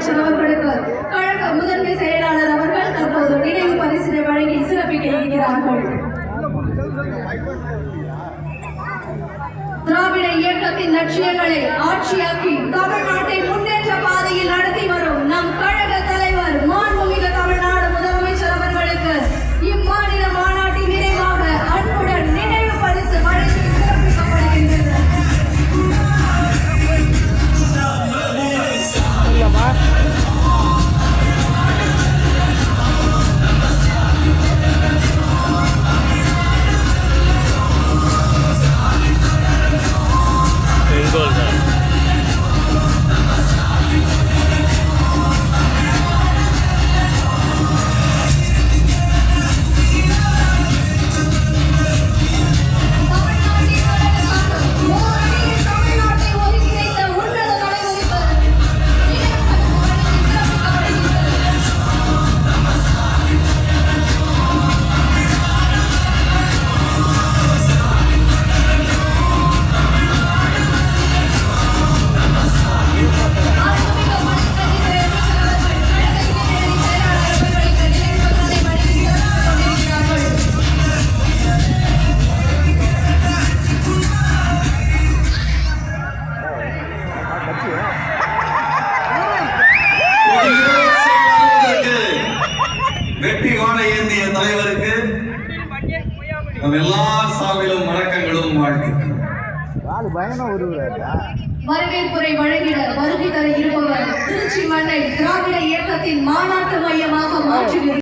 முதலமைச்சர் அவர்களுக்கு கழக முதன்மை செயலாளர் அவர்கள் தற்போது நினைவு பரிசினை வழங்கி சிறப்பிக்க இருக்கிறார்கள். திராவிட இயக்கத்தின் லட்சியங்களை ஆட்சியாக்கி தமிழ்நாட்டை முன்னேற்ற பாதையில் நடத்தி வரும் நம் கழக தலைவர் மாண்புமிகு தமிழ்நாடு முதலமைச்சர் அவர்களுக்கு இம்மாநில மாநாட்டின் நிறைவாக அன்புடன் நினைவு பரிசு வழங்கி சிறப்பிக்கப்படுகின்றது. வெற்றி காண ஏந்திய தலைவருக்கு நம் எல்லார் சார்பிலும் வணக்கங்களும் வாழ்த்துக்கள். வரவேற்புரை வழங்கிட வருகை தர இருப்பவர் திருச்சி மண்ணை திராவிட இயக்கத்தின் மாநாட்டு மையமாக மாற்றுகிறார்.